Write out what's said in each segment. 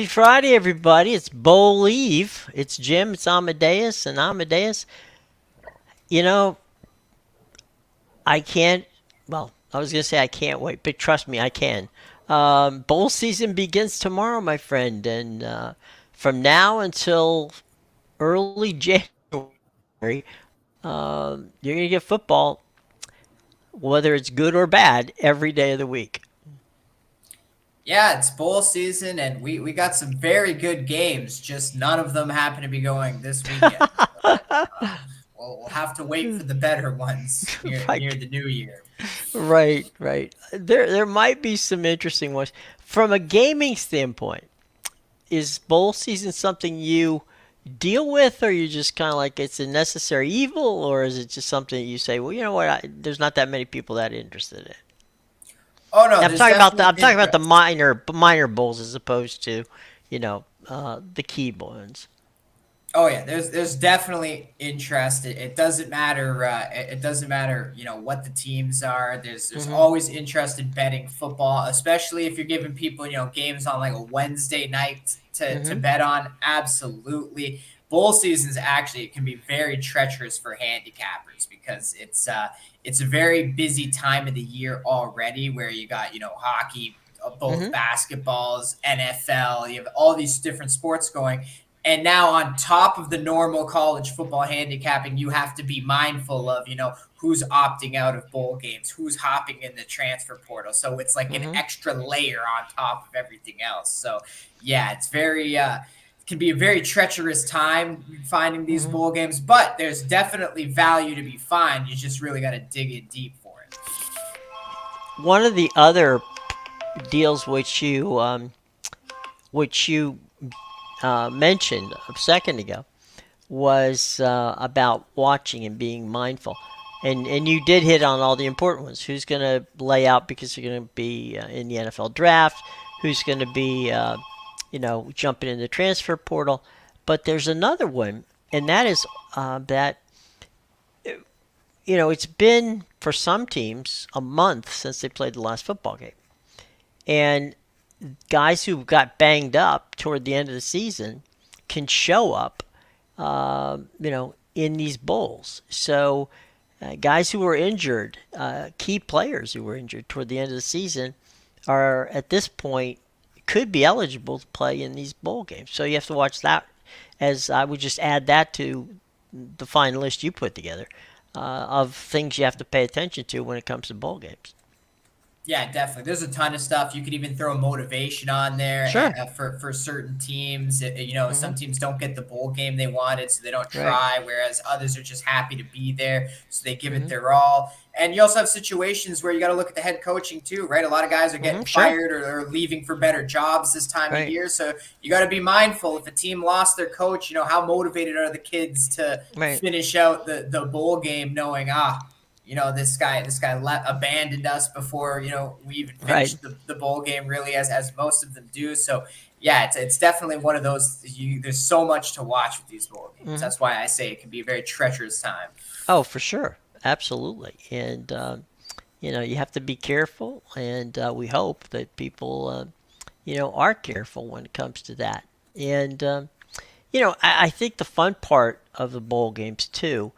Happy Friday, everybody. It's Bowl Eve. It's Jim, it's Amadeus, and Amadeus. You know, I can't, well, I was going to say I can't wait, but trust me, I can. Bowl season begins tomorrow, my friend, and from now until early January, you're going to get football, whether it's good or bad, every day of the week. Yeah, it's bowl season, and we got some very good games. Just none of them happen to be going this weekend. So we'll have to wait for the better ones near Right. the new year. Right, right. There might be some interesting ones. From a gaming standpoint, is bowl season something you deal with, or you just kind of like it's a necessary evil, or is it just something that you say, well, you know what, there's not that many people that are interested in it. Oh no, I'm there's talking about the definitely I'm talking about the interest. minor bowls as opposed to, the key ones. Oh yeah, there's definitely interest. It doesn't matter. It doesn't matter. What the teams are. There's Mhm. always interest in betting football, especially if you're giving people games on like a Wednesday night to Mhm. bet on. Absolutely, bowl seasons actually it can be very treacherous for handicappers because it's a very busy time of the year already, where you got hockey, both Mhm. basketballs, NFL. You have all these different sports going, and now, on top of the normal college football handicapping, you have to be mindful of, who's opting out of bowl games, who's hopping in the transfer portal. So it's like an Mhm. extra layer on top of everything else. So yeah, it can be a very treacherous time finding these Mhm. bowl games, but there's definitely value to be found. You just really got to dig in deep for it. One of the other deals which you mentioned a second ago was about watching and being mindful. And you did hit on all the important ones. Who's going to lay out because you're going to be in the NFL draft? Who's going to be, jumping in the transfer portal? But there's another one, and that is that, it's been for some teams a month since they played the last football game. And guys who got banged up toward the end of the season can show up in these bowls. So, guys who were injured, key players who were injured toward the end of the season, are at this point could be eligible to play in these bowl games. So you have to watch that. As I would just add that to the fine list you put together of things you have to pay attention to when it comes to bowl games. Yeah, definitely. There's a ton of stuff. You could even throw motivation on there Sure. for certain teams. Hmm. Some teams don't get the bowl game they wanted, so they don't Right. try, whereas others are just happy to be there, so they give it Hmm. their all. And you also have situations where you got to look at the head coaching too, right? A lot of guys are Hmm. getting Sure. fired or leaving for better jobs this time of Right. year, so you got to be mindful. If a team lost their coach, how motivated are the kids to Right. finish out the bowl game, knowing this guy abandoned us before we even Right. finished the bowl game, really, as most of them do. So yeah, it's definitely one of those. There's so much to watch with these bowl games. Hmm. That's why I say it can be a very treacherous time. Oh, for sure. Absolutely. And you have to be careful, and we hope that people, are careful when it comes to that. And I think the fun part of the bowl games too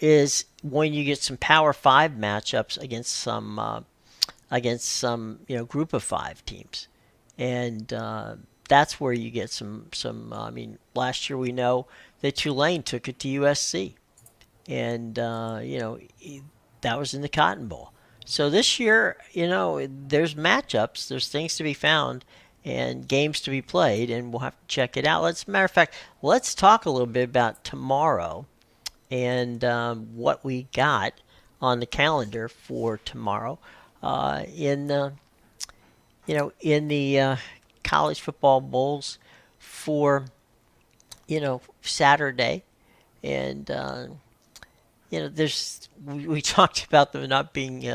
is when you get some Power Five matchups against some group of five teams, and that's where you get some. I mean, last year we know that Tulane took it to USC, and that was in the Cotton Bowl. So this year, there's matchups, there's things to be found, and games to be played, and we'll have to check it out. Matter of fact, let's talk a little bit about tomorrow and what we got on the calendar for tomorrow in the college football bowls for Saturday, and there's we talked about them not being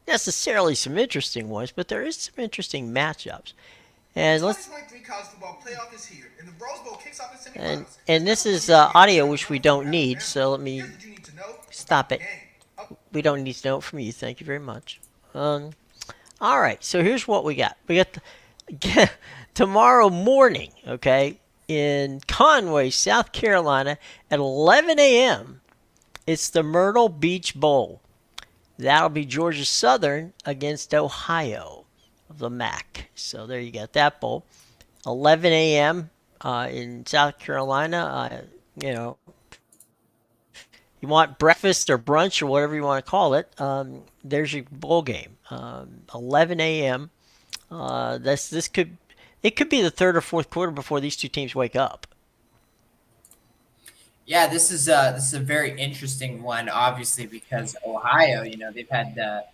necessarily some interesting ones, but there is some interesting matchups. The And let's 2023 college football playoff is here, and the Rose Bowl kicks off in and semifinals. It's and time this for a is look ahead at audio some of the which we numbers from don't need, Alabama. so let Here's me what you need to know about stop the it. game. Oh, We don't need to know it from you. Thank you very much. Um, all right, so here's what we got. We got the tomorrow morning, okay, in Conway, South Carolina at 11 a.m., it's the Myrtle Beach Bowl. That'll be Georgia Southern against Ohio of the MAC. So there you got that bowl. 11 a.m. In South Carolina. You know, you want breakfast or brunch or whatever you want to call it. There's your bowl game. 11 a.m. This could it could be the third or fourth quarter before these two teams wake up. Yeah, this is a very interesting one, obviously, because Ohio, they've had a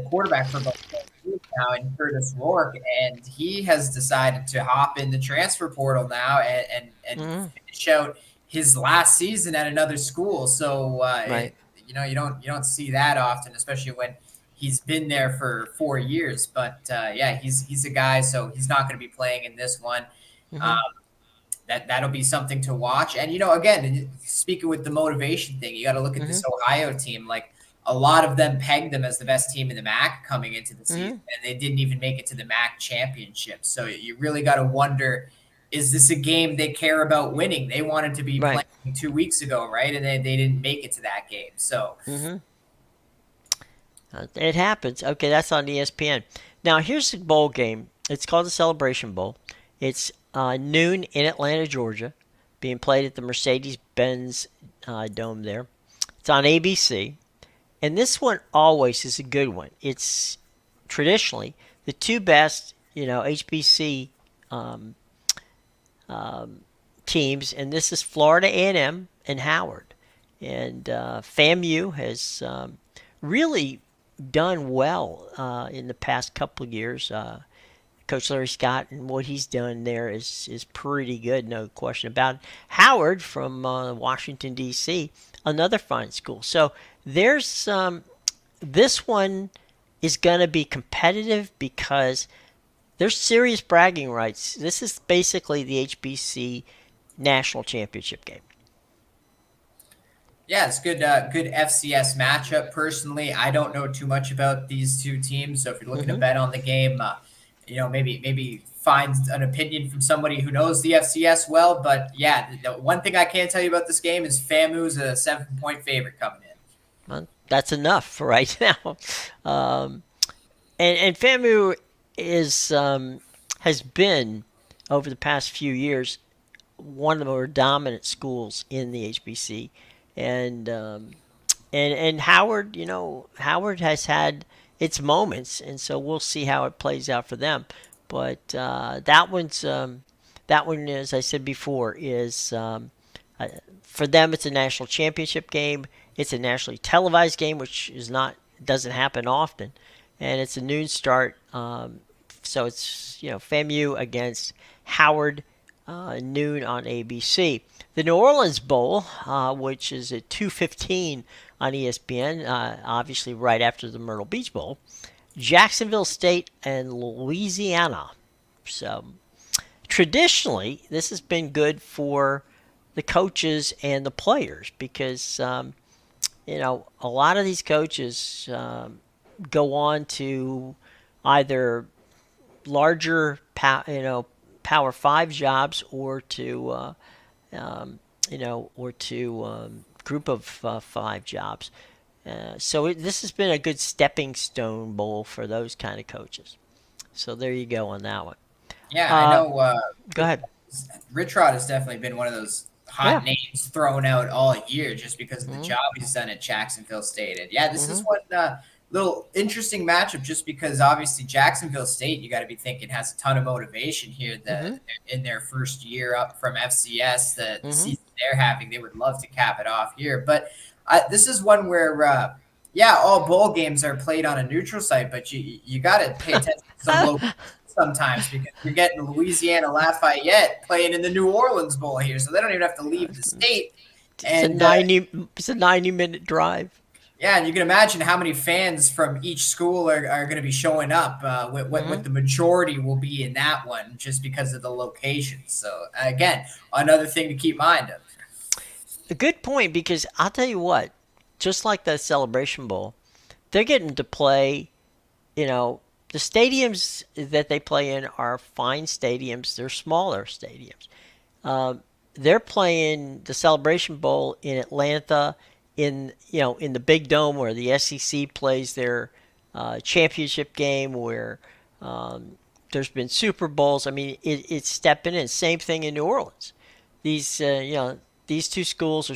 quarterback for about 4 years now in Curtis Rourke, and he has decided to hop in the transfer portal now and Mm-hmm. finish out his last season at another school. So Right. you don't see that often, especially when he's been there for 4 years. But yeah, he's a guy, so he's not going to be playing in this one. Um, Mm-hmm. that'll be something to watch. And again, speaking with the motivation thing, you got to look at Mm-hmm. this Ohio team. Like a lot of them pegged them as the best team in the MAC coming into the Mm-hmm. season, and they didn't even make it to the MAC championship. So you really got to wonder. Is this a game they care about winning? They wanted to be Right. playing 2 weeks ago, right? And they didn't make it to that game. So, Mm-hmm. It happens. Okay, that's on ESPN. Now here's the bowl game. It's called the Celebration Bowl. It's noon in Atlanta, Georgia, being played at the Mercedes-Benz Dome there. It's on ABC, and this one always is a good one. It's traditionally the two best, HBC um, teams, and this is Florida A&M and Howard. And FAMU has really done well in the past couple of years. Coach Larry Scott and what he's done there is pretty good, no question about it. Howard from Washington D.C., another fine school. So there's this one is going to be competitive because there's serious bragging rights. This is basically the HBC national championship game. yeah, it's good. Good FCS matchup. Personally, I don't know too much about these two teams, so if you're looking to Mm-hmm. bet on the game, maybe find an opinion from somebody who knows the FCS well. But yeah, the one thing I can tell you about this game is FAMU's a 7-point favorite coming in. Well, that's enough for right now. Um, and FAMU is has been over the past few years one of the more dominant schools in the HBC, and and Howard, Howard has had its moments, and so we'll see how it plays out for them. But that one, as I said before, is uh, for them. It's a national championship game. It's a nationally televised game, which is not doesn't happen often, and it's a noon start. So it's FAMU against Howard, noon on ABC. The New Orleans Bowl, which is at 2:15 on ESPN, obviously right after the Myrtle Beach Bowl. Jacksonville State and Louisiana. So traditionally, this has been good for the coaches and the players because a lot of these coaches go on to either larger Power Five jobs or to group of five jobs. So this has been a good stepping stone bowl for those kind of coaches. So there you go on that one. Yeah, I Uh, know. Go ahead. Rich Rod has definitely been one of those Yeah. hot names thrown out all year just because of the Mm-hmm. job he's done at Jacksonville State. And yeah, this is Mm-hmm. one little interesting matchup just because obviously Jacksonville State, you got to be thinking, has a ton of motivation here Mm-hmm. that in their first year up from FCS, the Mm-hmm. season they're having, they would love to cap it off here. But this is one where, yeah, all bowl games are played on a neutral site, but you got to pay attention to some local sometimes because you're getting Louisiana Lafayette playing in the New Orleans Bowl here, so they don't even have to leave the state. It's a And 90-minute drive. yeah, and you can imagine how many fans from each school are going to be showing up. What Mm-hmm. the majority will be in that one, just because of the location. So again, another thing to keep mind of. A good point because I'll tell you what, just like the Celebration Bowl, they're getting to play, you know, the stadiums that they play in are fine stadiums. They're smaller stadiums. Um, they're playing the Celebration Bowl in Atlanta, in the big dome where the SEC plays their championship game, where um, there's been Super Bowls. I mean, it's stepping in. Same thing in New Orleans. These two schools are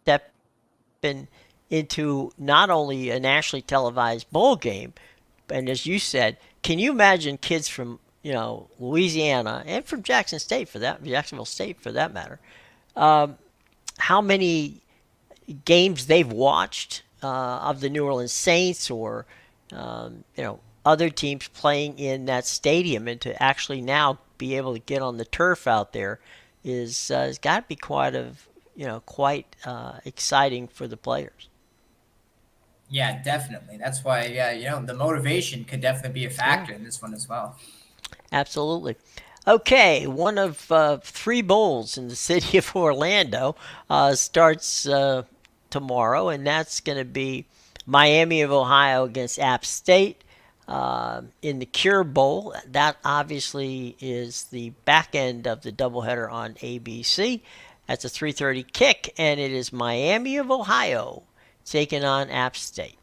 stepping into not only a nationally televised bowl game, and as you said, can you imagine kids from Louisiana and from Jacksonville State for that matter, how many games they've watched of the New Orleans Saints or other teams playing in that stadium, and to actually now be able to get on the turf out there is has got to be quite exciting for the players. Yeah, definitely. That's why, yeah, the motivation could definitely be a Yeah, factor in this one as well. absolutely. Okay, one of three bowls in the city of Orlando starts tomorrow, and that's going to be Miami of Ohio against App State in the Cure Bowl. That obviously is the back end of the doubleheader on ABC. That's a 3:30 kick, and it is Miami of Ohio taking on App State.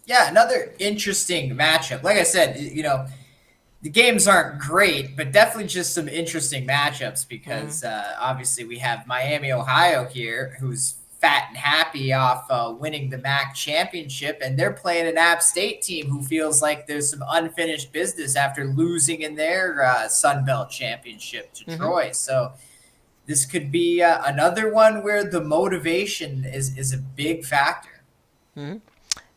Yeah, another interesting matchup. Like I said, the games aren't great, but definitely just some interesting matchups Mm-hmm. because obviously we have Miami, Ohio here, who's fat and happy off winning the MAC championship, and they're playing an App State team who feels like there's some unfinished business after losing in their Sun Belt championship to Mm-hmm. Troy. So this could be another one where the motivation is a big factor. Mm-hmm.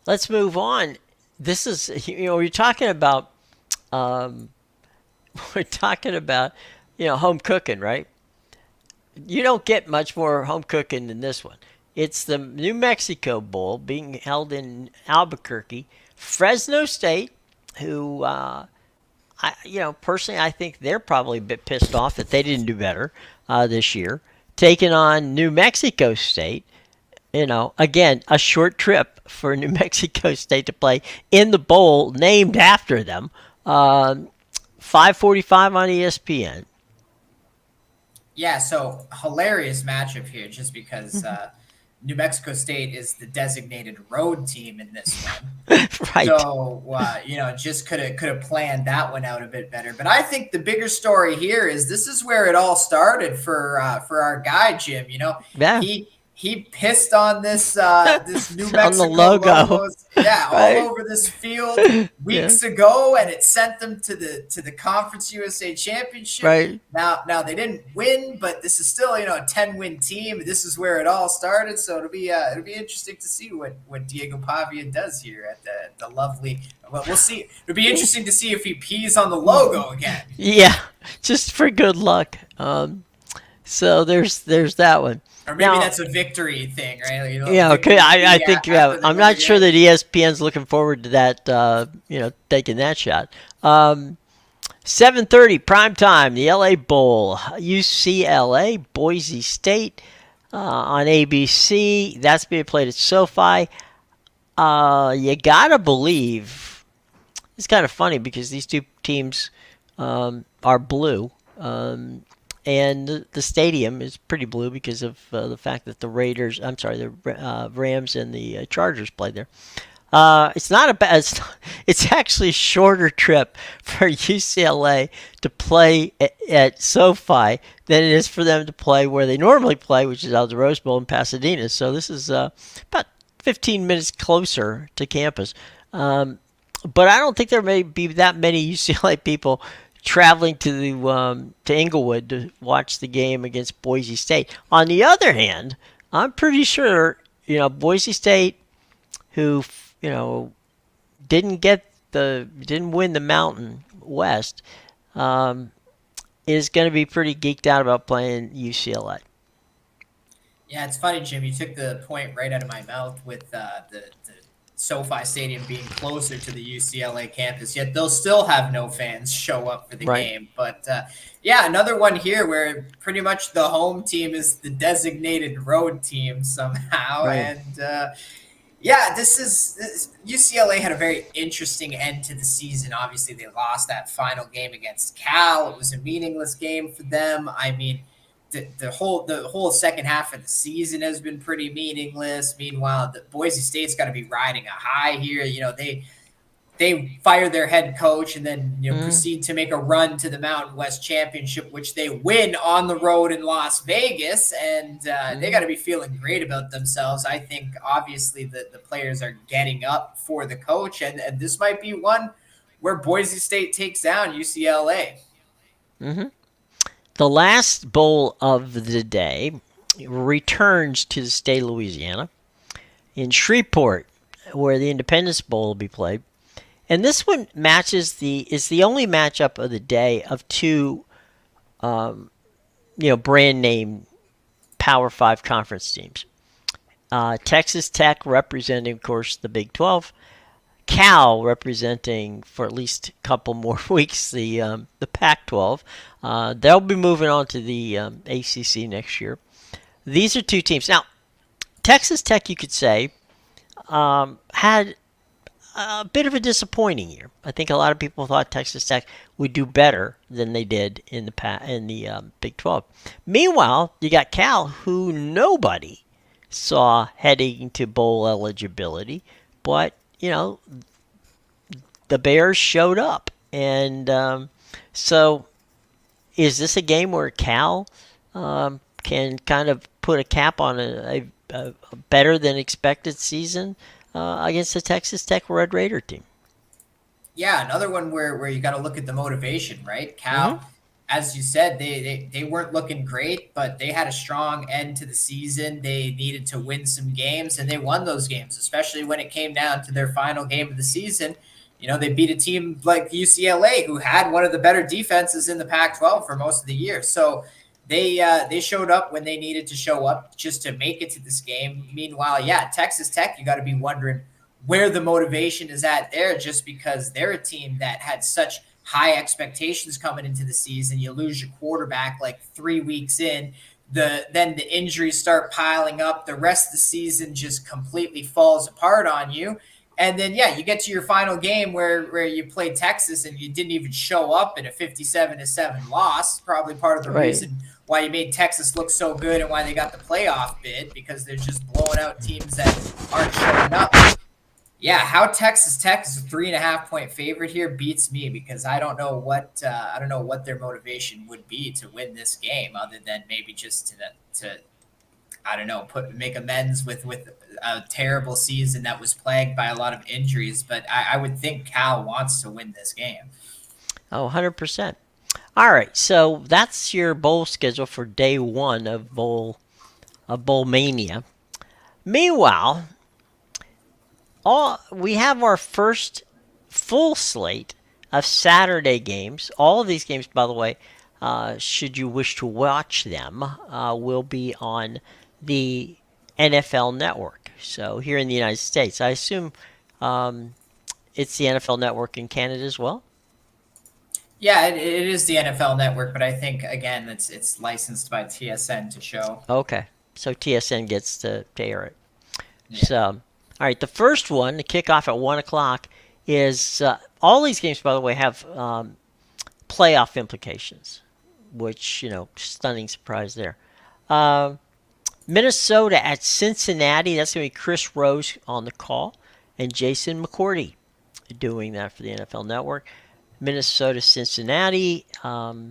Let's move on. This is you're talking about um, we're talking about home cooking, right? You don't get much more home cooking than this one. It's the New Mexico Bowl being held in Albuquerque. Fresno State, who personally, I think they're probably a bit pissed off that they didn't do better this year, taking on New Mexico State. Again, a short trip for New Mexico State to play in the bowl named after them. 5:45 on ESPN. Yeah, so hilarious matchup here just because New Mexico State is the designated road team in this one. Right. So just could have planned that one out a bit better. But I think the bigger story here is this is where it all started for our guy Jim. Yeah. He pissed on this New On the Mexico logo. logos, yeah, all Right. over this field Yeah. weeks ago, and it sent them to the Conference USA Championship. Right. Now they didn't win, but this is still a 10-win team. This is where it all started, so it'll be interesting to see what Diego Pavia does here at the lovely. Well, we'll see. It'll be interesting to see if he pees on the logo again. Yeah. Just for good luck. So there's that one. Or maybe Now, that's a victory thing, right? Like, yeah, okay. victory I pee think after they I'm win the not sure game. that ESPN's looking forward to that. Taking that shot. 7:30 prime time. The LA Bowl, UCLA, Boise State on ABC. That's being played at SoFi. You gotta believe it's kind of funny because these two teams are blue. And the stadium is pretty blue because of the fact that the Rams and the Chargers played there. It's not a bad. It's actually a shorter trip for UCLA to play at SoFi than it is for them to play where they normally play, which is out the Rose Bowl in Pasadena. So this is about 15 minutes closer to campus. But I don't think there may be that many UCLA people traveling to Inglewood to watch the game against Boise State. On the other hand, I'm pretty sure Boise State, who didn't win the Mountain West, um, is going to be pretty geeked out about playing UCLA. Yeah, it's funny, Jim. You took the point right out of my mouth with the SoFi Stadium being closer to the UCLA campus, yet they'll still have no fans show up for the Right. game. But yeah, another one here where pretty much the home team is the designated road team somehow. Right. And Yeah, UCLA had a very interesting end to the season. Obviously, they lost that final game against Cal. It was a meaningless game for them. I mean, the whole second half of the season has been pretty meaningless. Meanwhile, the Boise State's got to be riding a high here. They fire their head coach and then Mm, proceed to make a run to the Mountain West Championship, which they win on the road in Las Vegas, and they got mm, to be feeling great about themselves. I think obviously the players are getting up for the coach, and this might be one where Boise State takes down UCLA. mm-hmm. The last bowl of the day returns to the state of Louisiana in Shreveport, where the Independence Bowl will be played. And this one matches the is the only matchup of the day of two brand name Power Five conference teams. Texas Tech representing, of course, the Big 12. Cal representing for at least a couple more weeks the Pac-12. They'll be moving on to the ACC next year. These are two teams. Now, Texas Tech, you could say, had a bit of a disappointing year. I think a lot of people thought Texas Tech would do better than they did in the Big 12. Meanwhile, you got Cal, who nobody saw heading to bowl eligibility, but the Bears showed up, and so is this a game where Cal can kind of put a cap on a better than expected season against the Texas Tech Red Raider team? Yeah, another one where you got to look at the motivation, right? Mm-hmm. Cal, as you said, they weren't looking great, but they had a strong end to the season. They needed to win some games, and they won those games, especially when it came down to their final game of the season. They beat a team like UCLA, who had one of the better defenses in the Pac-12 for most of the year. So they showed up when they needed to show up just to make it to this game. Meanwhile, yeah, Texas Tech, you got to be wondering where the motivation is at there, just because they're a team that had such high expectations coming into the season. You lose your quarterback like 3 weeks in. Then the injuries start piling up. The rest of the season just completely falls apart on you. And then yeah, you get to your final game where you play Texas and you didn't even show up in a 57-7 loss. Probably part of the Right. reason why you made Texas look so good and why they got the playoff bid, because they're just blowing out teams that aren't showing up. Yeah, how Texas Tech is a 3.5 point favorite here beats me, because I don't know what their motivation would be to win this game, other than maybe just to I don't know, make amends with a terrible season that was plagued by a lot of injuries. But I would think Cal wants to win this game. Oh, 100%. All right, so that's your bowl schedule for day one of Bowl Mania. Meanwhile, all we have our first full slate of Saturday games. All of these games, by the way, should you wish to watch them, will be on the NFL Network. So here in the United States, I assume it's the NFL Network in Canada as well. Yeah, it is the NFL Network, but I think again it's licensed by TSN to show. Okay, so TSN gets to air it. Yeah. So, all right, the first one, the kickoff at 1 o'clock, is all these games, by the way, have playoff implications, which stunning surprise there. Uh, Minnesota at Cincinnati. That's going to be Chris Rose on the call and Jason McCourty doing that for the NFL Network. Minnesota, Cincinnati. I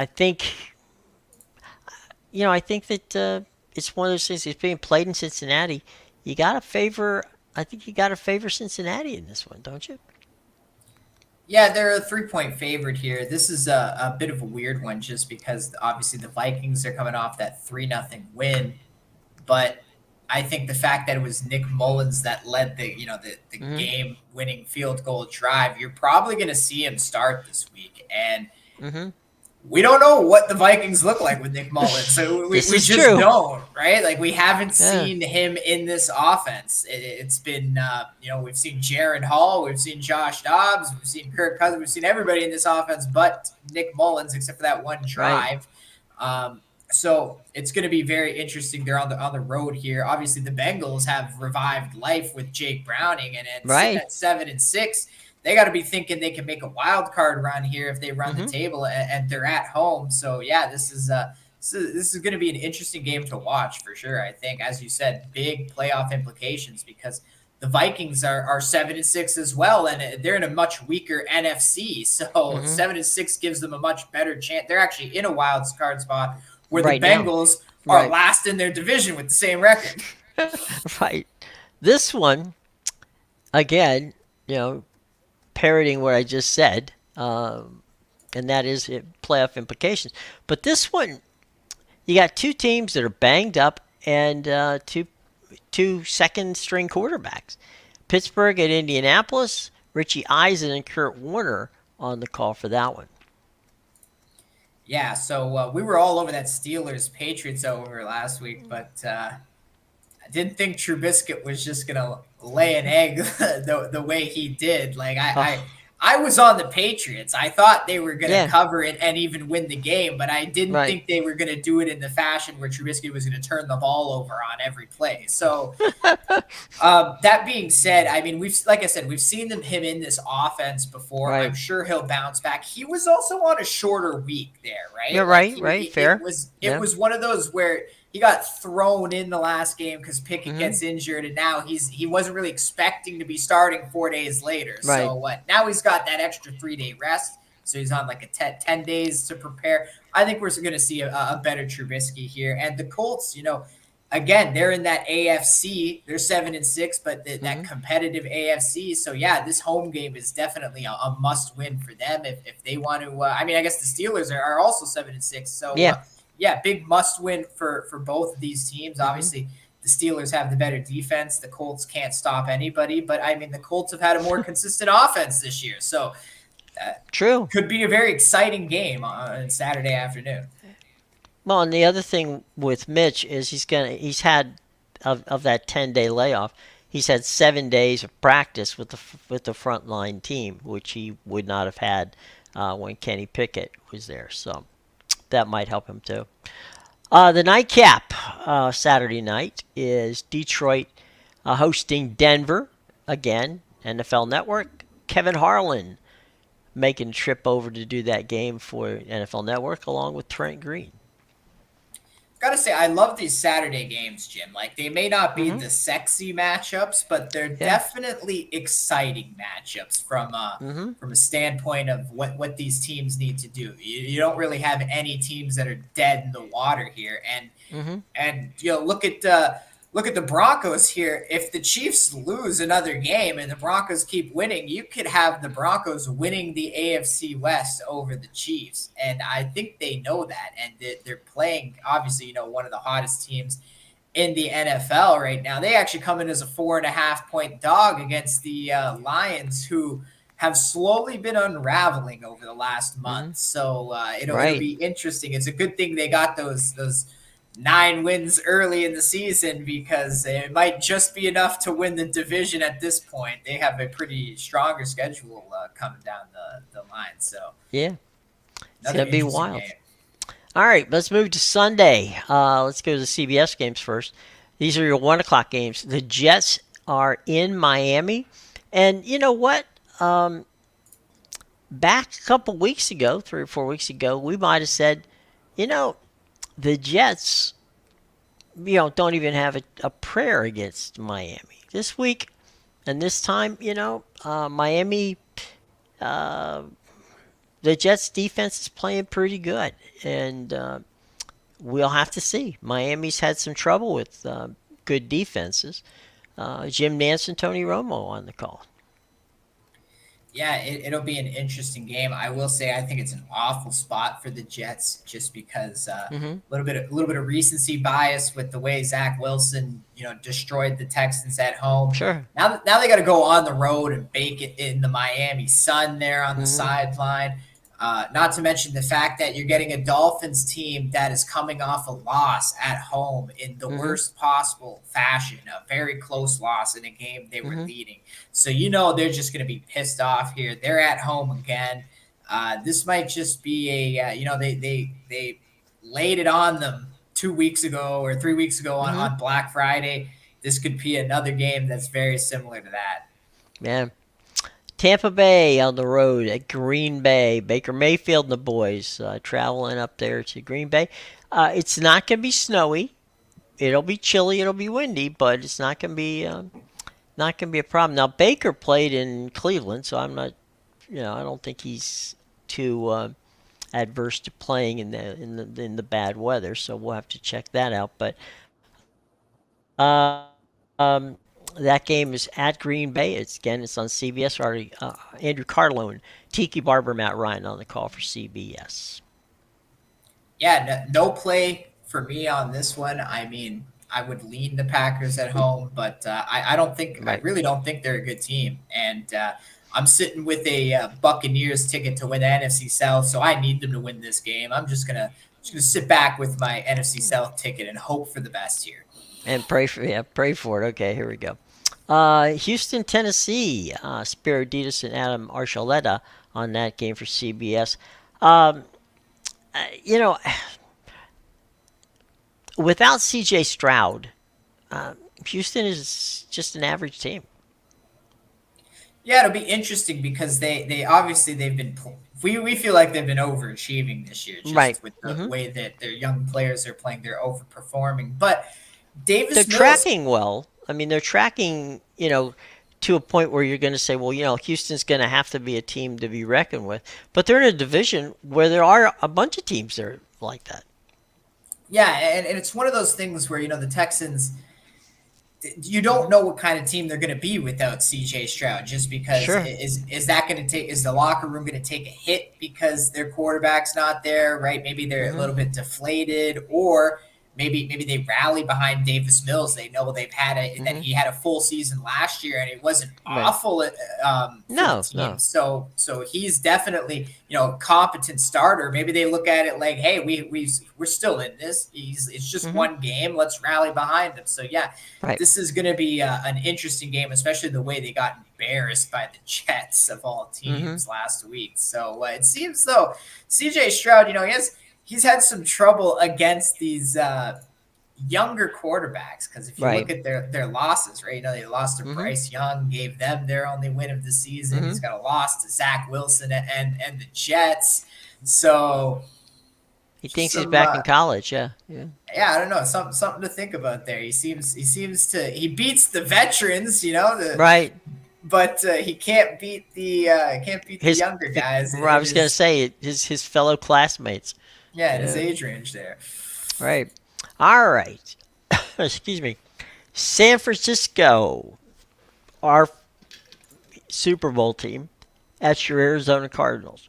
think I think that it's one of those things. It's being played in Cincinnati. You got to favor. I think you got to favor Cincinnati in this one, don't you? Yeah, they're a 3 point favorite here. This is a bit of a weird one, just because obviously the Vikings are coming off that 3-0 win. But I think the fact that it was Nick Mullins that led the Mm-hmm. game winning field goal drive, you're probably going to see him start this week. And Mm-hmm. we don't know what the Vikings look like with Nick Mullins. So This we is just true. don't, right? Like, we haven't Yeah. seen him in this offense. It's been, we've seen Jaron Hall, we've seen Josh Dobbs, we've seen Kirk Cousins, we've seen everybody in this offense but Nick Mullins, except for that one Right. drive. So it's going to be very interesting. They're on the road here. Obviously, the Bengals have revived life with Jake Browning, and sitting Right. at 7-6, they got to be thinking they can make a wild card run here if they run the Mm-hmm. table, and they're at home. So yeah, this is going to be an interesting game to watch for sure. I think, as you said, big playoff implications because the Vikings are 7-6 as well, and they're in a much weaker NFC. So Mm-hmm. 7-6 gives them a much better chance. They're actually in a wild card spot where the Right now. Bengals are Right. last in their division with the same record. Right. This one, again, you know, parroting what I just said, and that is playoff implications. But this one, you got two teams that are banged up and two second string quarterbacks. Pittsburgh at Indianapolis, Richie Eisen and Kurt Warner on the call for that one. Yeah, so we were all over that Steelers Patriots over last week, but I didn't think Trubisky was just gonna lay an egg the way he did. Like Oh, I was on the Patriots. I thought they were gonna yeah, cover it and even win the game, but I didn't right. think they were gonna do it in the fashion where Trubisky was gonna turn the ball over on every play. So that being said, I mean, like I said, we've seen him in this offense before. I'm Right. sure he'll bounce back. He was also on a shorter week there, Yeah, right? Like right, right, it fair. was it Yeah. was one of those where he got thrown in the last game because Pickett Mm-hmm. gets injured, and now he wasn't really expecting to be starting 4 days later. Right. So what? Now he's got that extra 3 day rest. So he's on like a 10 days to prepare. I think we're going to see a better Trubisky here. And the Colts, again, they're in that AFC. They're 7-6, but that Mm-hmm. competitive AFC. So yeah, this home game is definitely a must win for them if they want to. I mean, I guess the Steelers are also 7-6. So Yeah. yeah, big must win for both of these teams. Mm-hmm. Obviously, the Steelers have the better defense. The Colts can't stop anybody, but I mean, the Colts have had a more consistent offense this year. So True. could be a very exciting game on Saturday afternoon. Well, and the other thing with Mitch is he's had of that 10-day layoff, he's had 7 days of practice with the frontline team, which he would not have had when Kenny Pickett was there. So that might help him too. The nightcap Saturday night is Detroit hosting Denver again. NFL Network. Kevin Harlan making a trip over to do that game for NFL Network along with Trent Green. Gotta say, I love these Saturday games, Jim. Like they may not be Mm-hmm. the sexy matchups, but they're Yeah. definitely exciting matchups Mm-hmm. from a standpoint of what these teams need to do. You don't really have any teams that are dead in the water here, Mm-hmm. and look at the Broncos here. If the Chiefs lose another game and the Broncos keep winning, you could have the Broncos winning the AFC West over the Chiefs, and I think they know that, and they're playing obviously one of the hottest teams in the NFL right now. They actually come in as a 4.5 point dog against the Lions, who have slowly been unraveling over the last Mm-hmm. month. So it'll Right. be interesting. It's a good thing they got those 9 wins early in the season because it might just be enough to win the division at this point. They have a pretty stronger schedule coming down the line. So Yeah. It's another gonna be interesting wild. game. All right, let's move to Sunday. Let's go to the CBS games first. These are your 1 o'clock games. The Jets are in Miami, and you know what? Back a couple weeks ago, 3 or 4 weeks ago, we might have said, you know, the Jets, don't even have a prayer against Miami this week, and this time, Miami, uh, the Jets defense is playing pretty good, and we'll have to see. Miami's had some trouble with good defenses. Jim Nance and Tony Romo on the call. Yeah, it'll be an interesting game. I will say I think it's an awful spot for the Jets just because Mm-hmm. a little bit of recency bias with the way Zach Wilson destroyed the Texans at home. Sure. Now they got to go on the road and bake it in the Miami sun there on the Mm-hmm. sideline. Not to mention the fact that you're getting a Dolphins team that is coming off a loss at home in the Mm-hmm. worst possible fashion, a very close loss in a game they were Mm-hmm. leading. So they're just going to be pissed off here. They're at home again. This might just be a they laid it on them 2 weeks ago or 3 weeks ago Mm-hmm. on Black Friday. This could be another game that's very similar to that. Yeah. Tampa Bay on the road at Green Bay. Baker Mayfield and the boys traveling up there to Green Bay. It's not going to be snowy. It'll be chilly. It'll be windy, but it's not going to be a problem. Now Baker played in Cleveland, so I'm not. I don't think he's too adverse to playing in the bad weather. So we'll have to check that out. But uh, um, that game is at Green Bay. It's on CBS. Already, Andrew Carlone, Tiki Barber, Matt Ryan on the call for CBS. Yeah, no play for me on this one. I mean, I would lean the Packers at home, but I Right. really don't think they're a good team. And I'm sitting with a Buccaneers ticket to win the NFC South, so I need them to win this game. I'm just gonna sit back with my NFC South ticket and hope for the best here. And pray for it. Okay, here we go. Houston, Tennessee. Spiro Ditas and Adam Archuleta on that game for CBS. Um, you know, without C.J. Stroud, Houston is just an average team. Yeah, it'll be interesting because they obviously they've been we feel like they've been overachieving this year Right. just with the Hmm. way that their young players are playing. They're overperforming, but They're Davis Mills. tracking well. I mean, they're tracking, to a point where you're going to say, well, Houston's going to have to be a team to be reckoned with. But they're in a division where there are a bunch of teams that are like that. Yeah, and it's one of those things where the Texans, you don't know what kind of team they're going to be without CJ Stroud. Just because Sure. is the locker room going to take a hit because their quarterback's not there, right? Maybe they're a Hmm. little bit deflated, or maybe they rally behind Davis Mills. They know that Hmm. he had a full season last year and it wasn't Right. awful for the No, team. no. So he's definitely a competent starter. Maybe they look at it like, hey, we're still in this. It's just Hmm. one game. Let's rally behind him. So yeah, Right. this is going to be an interesting game, especially the way they got embarrassed by the Jets of all Hmm. teams last week. So it seems though CJ Stroud, he's had some trouble against these younger quarterbacks because if you Right. look at their losses, right? They lost to Hmm. Bryce Young, gave them their only win of the season. Hmm. He's got a loss to Zach Wilson and the Jets. So He just thinks he's some back in college. Yeah. Yeah. yeah, I don't know, something to think about there. He seems to he beats the veterans, Right. but he can't beat the His, younger guys I in was going to his say his fellow classmates. in his Yeah. age range there. Right. All right. Excuse me. San Francisco, our Super Bowl team, at your Arizona Cardinals.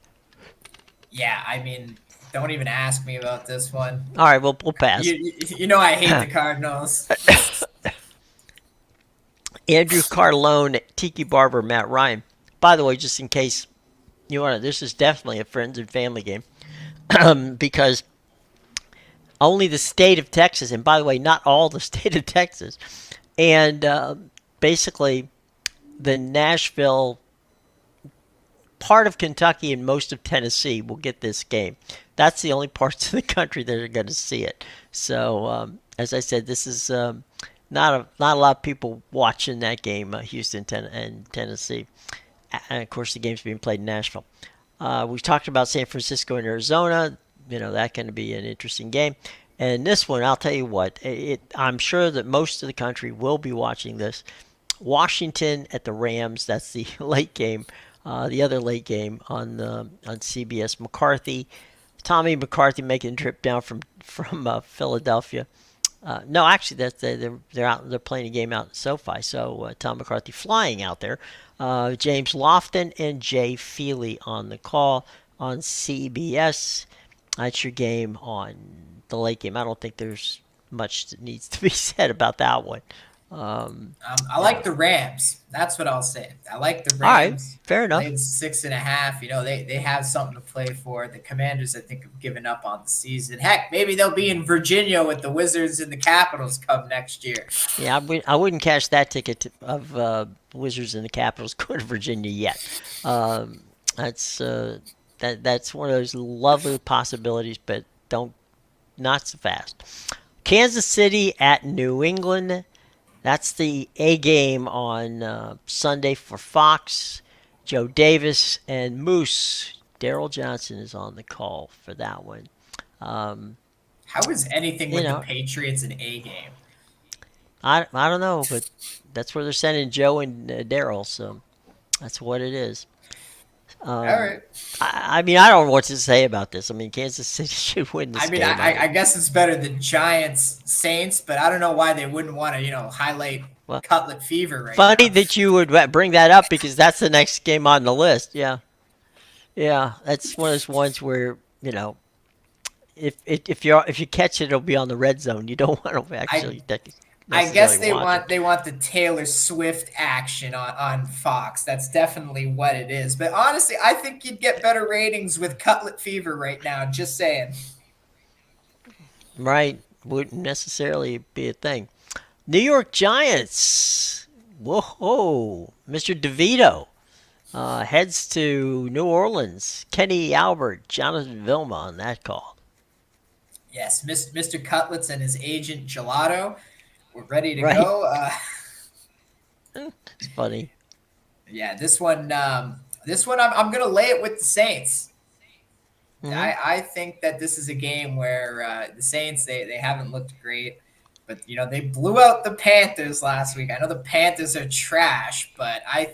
Yeah, I mean, don't even ask me about this one. All right, we'll pass. You know I hate the Cardinals. Andrew Carlone, Tiki Barber, Matt Ryan. By the way, just in case you want to, this is definitely a friends and family game because only the state of Texas, and by the way, not all the state of Texas, and basically the Nashville part of Kentucky and most of Tennessee will get this game. That's the only parts of the country that are going to see it. So, as I said, this is not a lot of people watching that game, and Tennessee. And of course, the game's being played in Nashville. We talked about San Francisco and Arizona. That's going to be an interesting game. And this one, I'll tell you what, I'm sure that most of the country will be watching this. Washington at the Rams. That's the late game. The other late game on CBS. Tommy McCarthy making a trip down from Philadelphia. No, actually, they're out. They're playing a game out in SoFi. So Tom McCarthy flying out there. James Lofton and Jay Feely on the call on CBS. That's your game on the late game. I don't think there's much that needs to be said about that one. I like the Rams. That's what I'll say. I like the All right, Rams. fair enough. Laid 6.5. They have something to play for. The Commanders, I think, have given up on the season. Heck, maybe they'll be in Virginia with the Wizards and the Capitals come next year. Yeah, I wouldn't cash that ticket of Wizards and the Capitals going to Virginia yet. That's one of those lovely possibilities, but don't not so fast. Kansas City at New England. That's the A game on Sunday for Fox. Joe Davis and Moose. Daryl Johnson is on the call for that one. Um, How is anything you with the know, Patriots an A game? I don't know, but that's where they're sending Joe and Daryl, so that's what it is. All Um, right. I mean, I don't know what to say about this. I mean, Kansas City should win I this mean, game. I guess it's better than Giants Saints, but I don't know why they wouldn't want to, highlight Well, Cutlet Fever right funny now. that you would bring that up because that's the next game on the list. Yeah, yeah, that's one of those ones where if you catch it, it'll be on the red zone. You don't want to I actually I necessarily guess they watch want it. they want the Taylor Swift action on Fox. That's definitely what it is. But honestly, I think you'd get better ratings with Cutlet Fever right now. Just saying. Right, wouldn't necessarily be a thing. New York Giants. Whoa, Mr. DeVito heads to New Orleans. Kenny Albert, Jonathan Vilma on that call. Yes, Mr. Cutlets and his agent Gelato. We're ready to Right, go. it's funny. Yeah, this one, I'm gonna lay it with the Saints. Hmm. I think that this is a game where the Saints they haven't looked great, but they blew out the Panthers last week. I know the Panthers are trash, but I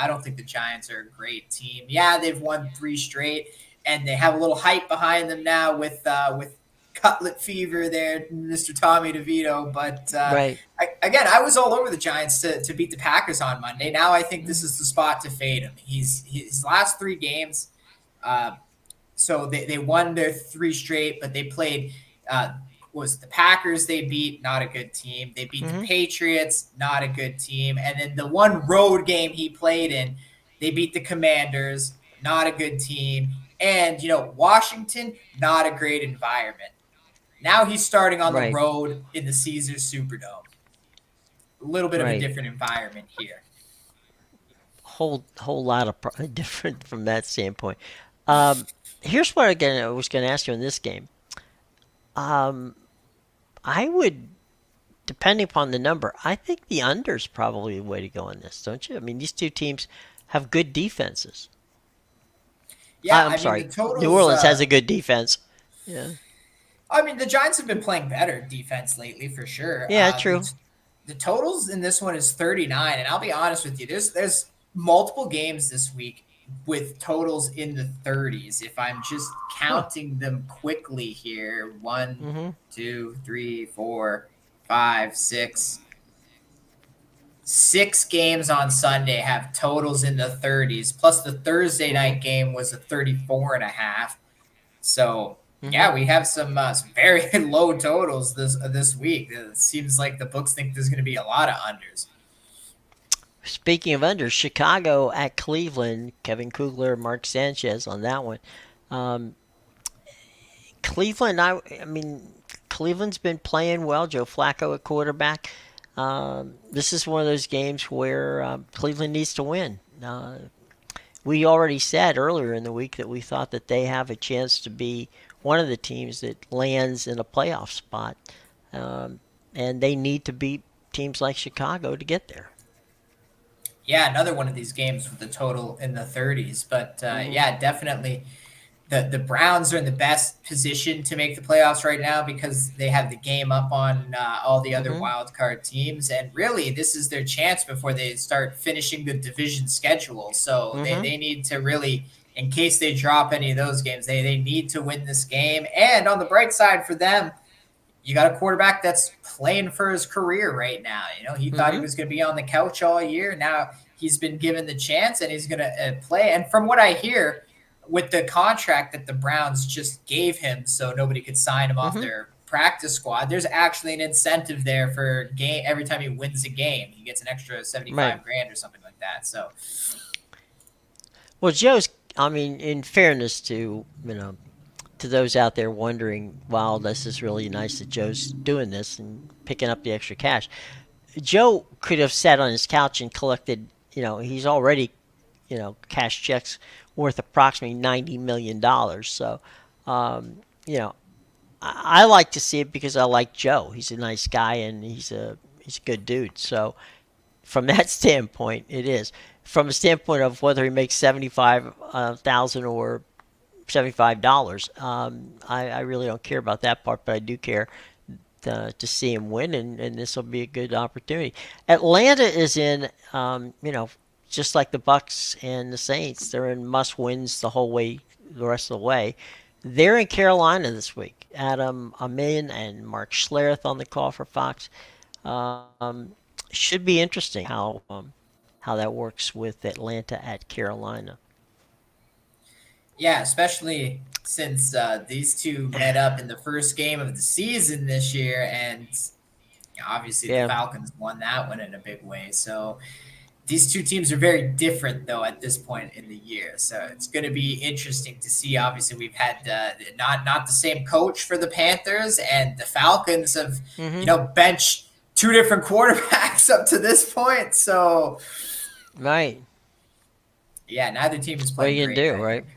don't think the Giants are a great team. Yeah, they've won 3 straight, and they have a little hype behind them now with Cutlet Fever there, Mr. Tommy DeVito. But Right. I was all over the Giants to beat the Packers on Monday. Now I think this Hmm. is the spot to fade him. He's his last 3 games. Uh, so they won their 3 straight, but they played was the Packers they beat, not a good team. They beat the Hmm. Patriots, not a good team. And then the one road game he played in, they beat the Commanders, not a good team. And Washington, not a great environment. Now he's starting on the Right. road in the Caesars Superdome. A little bit of a Right. different environment here. Whole lot of different from that standpoint. Um, Here's what I was going to ask you in this game. Um, I would, depending upon the number, I think the under's probably the way to go in this, don't you? I mean, these two teams have good defenses. Yeah, I'm I mean the sorry, New totals. Orleans has a good defense. Yeah. I mean, the Giants have been playing better defense lately for sure. Yeah, true. The totals in this one is 39, and I'll be honest with you. There's multiple games this week with totals in the 30s. If I'm just Huh. counting them quickly here, one, Mm-hmm. 2, 3, 4, 5, 6. 6 games on Sunday have totals in the 30s. Plus the Thursday Mm-hmm. night game was a 34.5. So Mm-hmm. yeah, we have some very low totals this week. It seems like the books think there's going to be a lot of unders. Speaking of unders, Chicago at Cleveland. Kevin Kugler, Mark Sanchez on that one. Um, Cleveland, I mean, Cleveland's been playing well. Joe Flacco at quarterback. This is one of those games where Cleveland needs to win. We already said earlier in the week that we thought that they have a chance to be one of the teams that lands in a playoff spot, um, and they need to beat teams like Chicago to get there. Yeah, another one of these games with the total in the 30s. But Hmm. yeah, definitely the Browns are in the best position to make the playoffs right now because they have the game up on all the other Hmm. wild card teams, and really this is their chance before they start finishing the division schedule. So they, Hmm. they need to really, in case they drop any of those games, they need to win this game. And on the bright side for them, you got a quarterback that's playing for his career right now. He thought he Hmm. was going to be on the couch all year. Now he's been given the chance and he's going to play. And from what I hear, with the contract that the Browns just gave him, so nobody could sign him off Hmm. their practice squad, there's actually an incentive there for game every time he wins a game. He gets an extra Right. 75 grand or something like that. So Well, Joe's. I mean, in fairness to those out there wondering, wow, this is really nice that Joe's doing this and picking up the extra cash. Joe could have sat on his couch and collected. He's already cash checks worth approximately $90 million. So, um, you know, I like to see it because I like Joe. He's a nice guy and he's a good dude. So from that standpoint, it is. From a standpoint of whether he makes 75,000 or $75, I really don't care about that part, but I do care to see him win, and this will be a good opportunity. Atlanta is in, just like the Bucks and the Saints, they're in must wins the whole way, the rest of the way. They're in Carolina this week. Adam Amin and Mark Schlereth on the call for Fox. Um, should be interesting how that works with Atlanta at Carolina. Yeah, especially since these two met up in the first game of the season this year, and obviously the Yeah. Falcons won that one in a big way. So these two teams are very different, though, at this point in the year. So it's going to be interesting to see. Obviously, we've had not the same coach for the Panthers, and the Falcons have Hmm. benched two different quarterbacks up to this point. So Right. yeah, neither team is What are playing you gonna great, do, I right? think.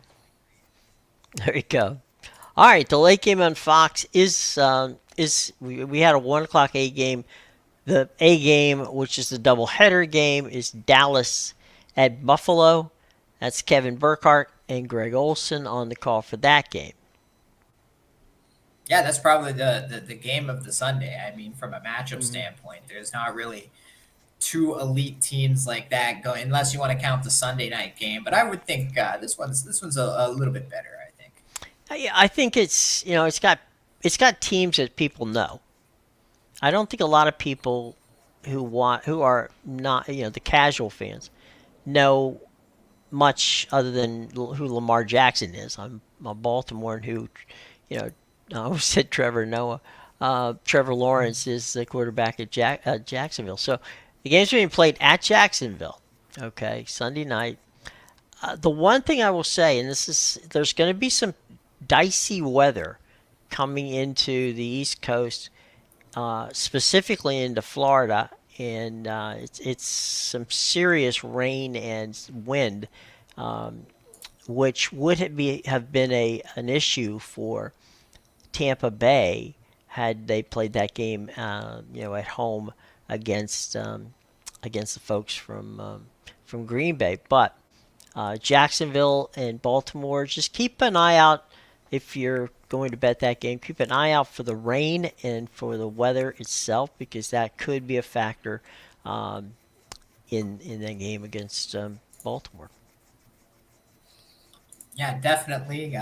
There you go. All right, the late game on Fox is we had a 1 o'clock A game. The A game, which is the doubleheader game, is Dallas at Buffalo. That's Kevin Burkhardt and Greg Olson on the call for that game. Yeah, that's probably the game of the Sunday. I mean, from a matchup Hmm. standpoint, there's not really two elite teams like that going, unless you want to count the Sunday night game. But I would think this one's a little bit better. I think. I think it's got teams that people know. I don't think a lot of people who are not the casual fans know much other than who Lamar Jackson is. I'm a Baltimorean who, you know, I always said Trevor Noah. Trevor Lawrence is the quarterback at Jacksonville. So the game's being played at Jacksonville. Okay, Sunday night. The one thing I will say, and there's going to be some dicey weather coming into the East Coast, specifically into Florida, and it's some serious rain and wind, um, which would have been an issue for Tampa Bay had they played that game, at home against against the folks from Green Bay. But Jacksonville and Baltimore, just keep an eye out if you're going to bet that game. Keep an eye out for the rain and for the weather itself because that could be a factor um, in that game against Baltimore. Yeah, definitely.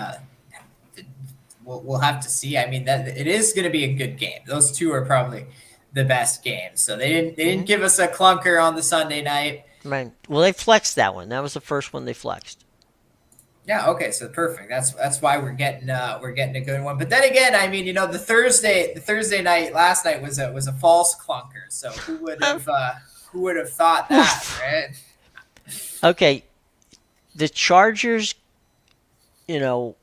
We'll have to see. I mean, that it is going to be a good game. Those two are probably the best games. So they didn't Hmm. give us a clunker on the Sunday night. Right. Well, they flexed that one. That was the first one they flexed. Yeah, okay, so perfect. That's why we're getting a good one. But then again, I mean, the Thursday night last night was a false clunker. So who would have thought that, Oof. right? Okay, the Chargers, you know,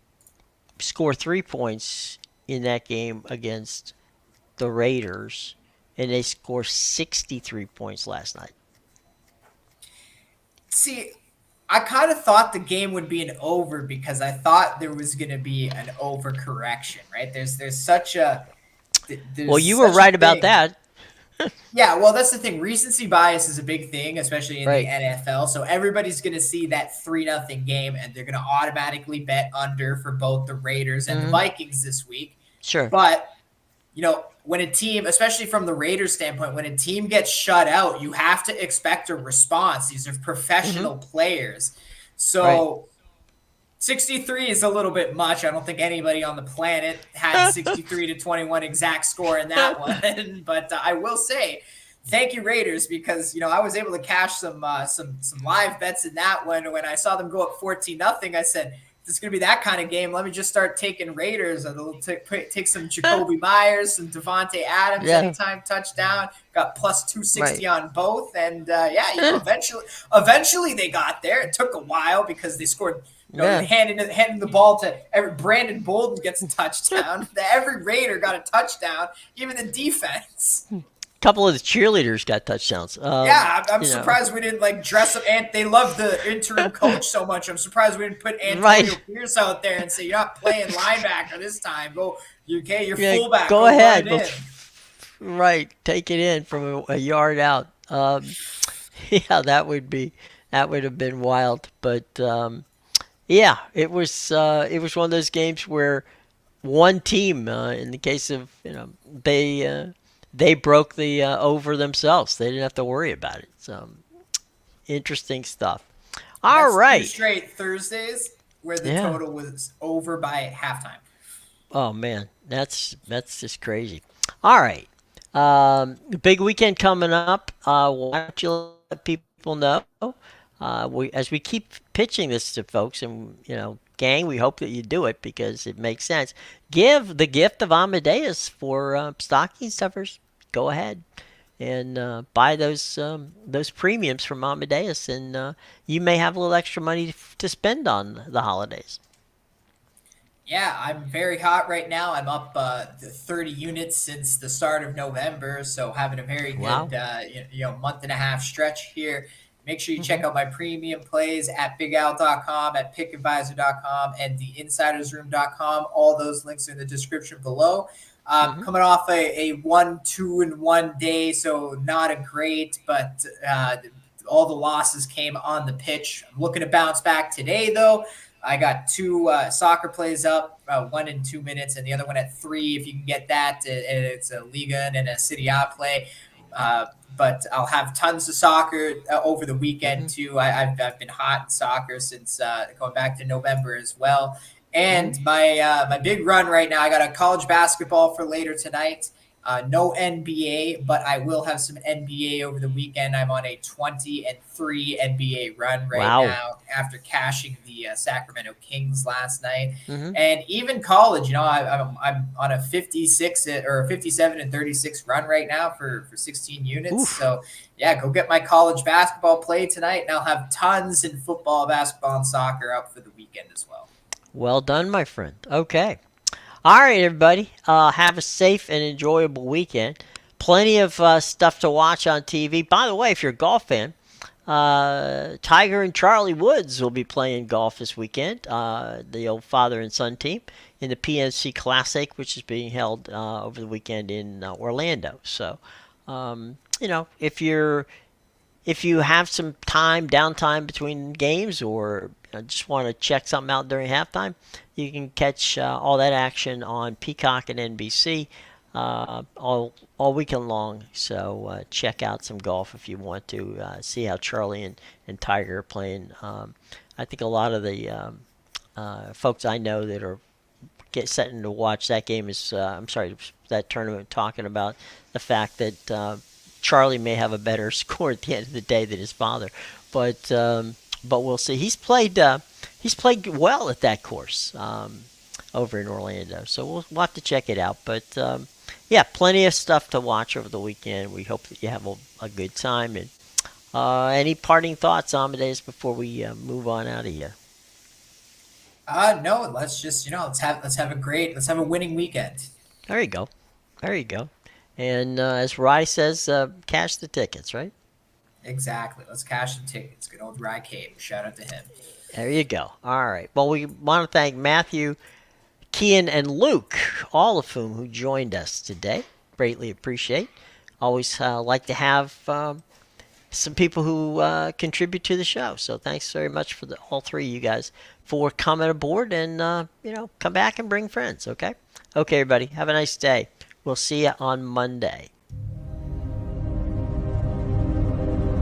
score 3 points in that game against the Raiders, and they score 63 points last night. See, I kind of thought the game would be an over because I thought there was going to be an overcorrection, right? Well, There's you were such a right about thing. that. Yeah, well, that's the thing. Recency bias is a big thing, especially in the Right. NFL. So everybody's going to see that 3-0 game, and they're going to automatically bet under for both the Raiders and the Hmm. Vikings this week. Sure. But when a team, especially from the Raiders standpoint, when a team gets shut out, you have to expect a response. These are Hmm. professional players. Right. So 63 is a little bit much. I don't think anybody on the planet had 63 to 21 exact score in that one. But I will say, thank you Raiders because I was able to cash some live bets in that one. When I saw them go up 14-0, I said, if it's going to be that kind of game, let me just start taking Raiders. And we'll take some Jacoby Myers, some Devontae Adams, Yeah. anytime touchdown. Got plus 260 Right. on both. And eventually they got there. It took a while because they scored Yeah. handing the ball to Brandon Bolden gets a touchdown. Every Raider got a touchdown, even the defense. Couple of the cheerleaders got touchdowns. Yeah, I'm You know. surprised we didn't dress up. And they love the interim coach so much. I'm surprised we didn't put Antonio Right. Pierce out there and say, "You're not playing linebacker this time. Go UK, your Yeah, fullback, go go run ahead. it in. Right, take it in from a yard out. Yeah, that would have been wild. But yeah, it was one of those games where one team, in the case of they broke the over themselves. They didn't have to worry about it. So interesting stuff. And All that's two right. straight Thursdays where the Yeah. total was over by halftime. Oh man, that's just crazy. All right. Big weekend coming up. Why don't you let people know? As we keep pitching this to folks, and gang, we hope that you do it because it makes sense. Give the gift of Amadeus for stocking stuffers. Go ahead and buy those premiums from Amadeus, and you may have a little extra money to spend on the holidays. Yeah, I'm very hot right now. I'm up 30 units since the start of November, so having a very good Wow. month and a half stretch here. Make sure you check Hmm. out my premium plays at bigal.com, at pickadvisor.com, and theinsidersroom.com. All those links are in the description below. Hmm. Coming off a 1-2-1 day, so not a great, but all the losses came on the pitch. I'm looking to bounce back today, though. I got two soccer plays up, one in 2 minutes, and the other one at 3. If you can get that, it's a Liga and a City A play. But I'll have tons of soccer over the weekend Hmm. too. I've been hot in soccer since going back to November as well. Hmm. And my big run right now, I got a college basketball for later tonight. No NBA, but I will have some NBA over the weekend. I'm on a 20-3 NBA run right Wow. now after cashing the Sacramento Kings last night. Hmm. And even college, I'm on a 56 or 57-36 run right now for 16 units. Oof. So yeah, go get my college basketball play tonight, and I'll have tons in football, basketball, and soccer up for the weekend as well. Well done, my friend. Okay. All right, everybody. Have a safe and enjoyable weekend. Plenty of stuff to watch on TV. By the way, if you're a golf fan, Tiger and Charlie Woods will be playing golf this weekend. The old father and son team in the PNC Classic, which is being held over the weekend in Orlando. So, if you have some downtime between games, or just want to check something out during halftime, you can catch all that action on Peacock and NBC all weekend long. So check out some golf if you want to see how Charlie and Tiger are playing. I think a lot of the folks I know that are setting to watch that game is I'm sorry, that tournament, talking about the fact that Charlie may have a better score at the end of the day than his father, but we'll see. He's played well at that course over in Orlando, so we'll have to check it out. But yeah, plenty of stuff to watch over the weekend. We hope that you have a good time. And any parting thoughts, Amadeus, before we move on out of here? No, let's just let's have a winning weekend. There you go. There you go. And as Rye says, cash the tickets, right? Exactly. Let's cash the tickets. Good old Rye Cave. Shout out to him. There you go. All right. Well, we want to thank Matthew, Kian, and Luke, all of who joined us today. Greatly appreciate. Always like to have some people who contribute to the show. So thanks very much for all three of you guys for coming aboard, and come back and bring friends. Okay. Okay, everybody. Have a nice day. We'll see you on Monday.